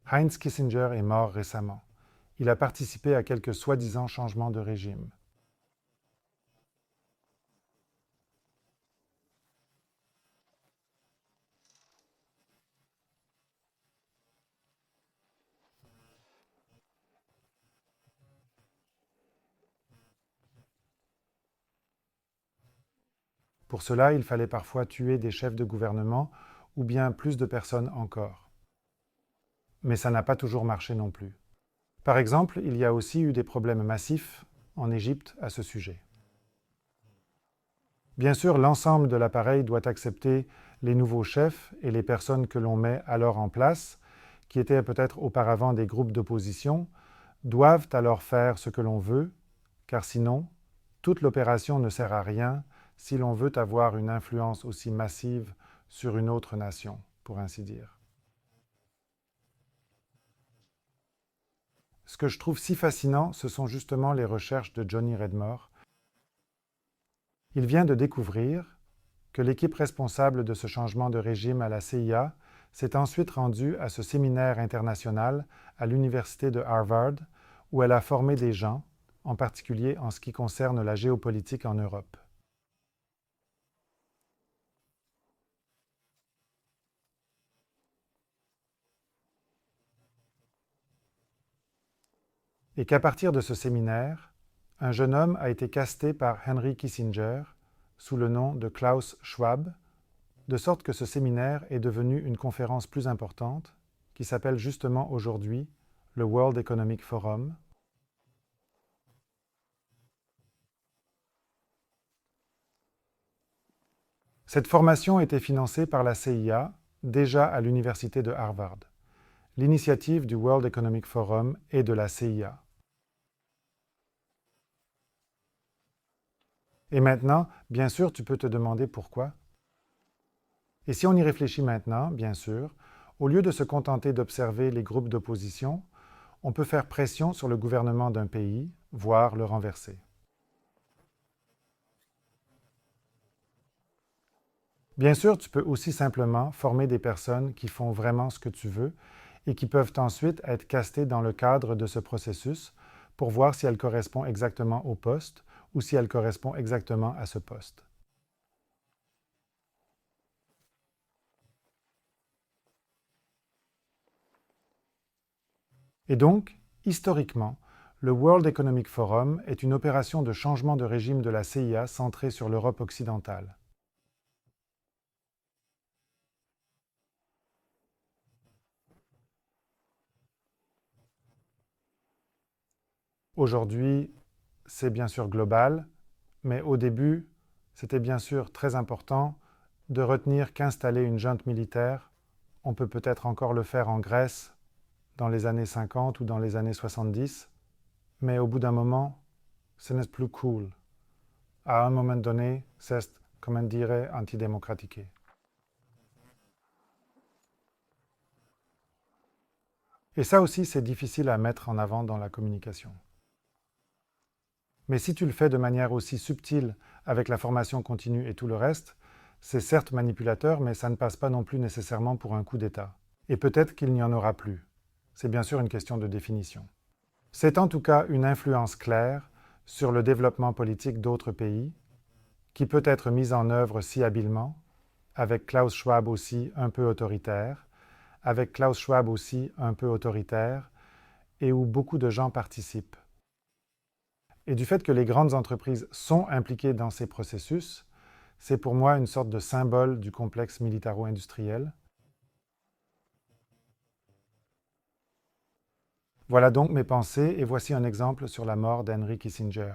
Heinz Kissinger est mort récemment. Il a participé à quelques soi-disant changements de régime. Pour cela, il fallait parfois tuer des chefs de gouvernement ou bien plus de personnes encore. Mais ça n'a pas toujours marché non plus. Par exemple, il y a aussi eu des problèmes massifs en Égypte à ce sujet. Bien sûr, l'ensemble de l'appareil doit accepter les nouveaux chefs et les personnes que l'on met alors en place, qui étaient peut-être auparavant des groupes d'opposition, doivent alors faire ce que l'on veut, car sinon, toute l'opération ne sert à rien si l'on veut avoir une influence aussi massive sur une autre nation, pour ainsi dire. Ce que je trouve si fascinant, ce sont justement les recherches de Johnny Redmore. Il vient de découvrir que l'équipe responsable de ce changement de régime à la CIA s'est ensuite rendue à ce séminaire international à l'université de Harvard, où elle a formé des gens, en particulier en ce qui concerne la géopolitique en Europe. Et qu'à partir de ce séminaire, un jeune homme a été casté par Henry Kissinger sous le nom de Klaus Schwab, de sorte que ce séminaire est devenu une conférence plus importante, qui s'appelle justement aujourd'hui le World Economic Forum. Cette formation était financée par la CIA, déjà à l'université de Harvard. L'initiative du World Economic Forum est de la CIA. Et maintenant, bien sûr, tu peux te demander pourquoi. Et si on y réfléchit maintenant, bien sûr, au lieu de se contenter d'observer les groupes d'opposition, on peut faire pression sur le gouvernement d'un pays, voire le renverser. Bien sûr, tu peux aussi simplement former des personnes qui font vraiment ce que tu veux et qui peuvent ensuite être castées dans le cadre de ce processus pour voir si elles correspondent exactement au poste ou si elles correspondent exactement à ce poste. Et donc, historiquement, le World Economic Forum est une opération de changement de régime de la CIA centrée sur l'Europe occidentale. Aujourd'hui, c'est bien sûr global, mais au début, c'était bien sûr très important de retenir qu'installer une junte militaire, on peut peut-être encore le faire en Grèce dans les années 50 ou dans les années 70, mais au bout d'un moment, ce n'est plus cool. À un moment donné, c'est, comme on dirait, antidémocratique. Et ça aussi, c'est difficile à mettre en avant dans la communication. Mais si tu le fais de manière aussi subtile avec la formation continue et tout le reste, c'est certes manipulateur, mais ça ne passe pas non plus nécessairement pour un coup d'État. Et peut-être qu'il n'y en aura plus. C'est bien sûr une question de définition. C'est en tout cas une influence claire sur le développement politique d'autres pays, qui peut être mise en œuvre si habilement, avec Klaus Schwab aussi un peu autoritaire, avec Klaus Schwab aussi un peu autoritaire, et où beaucoup de gens participent. Et du fait que les grandes entreprises sont impliquées dans ces processus, c'est pour moi une sorte de symbole du complexe militaro-industriel. Voilà donc mes pensées et voici un exemple sur la mort d'Henry Kissinger.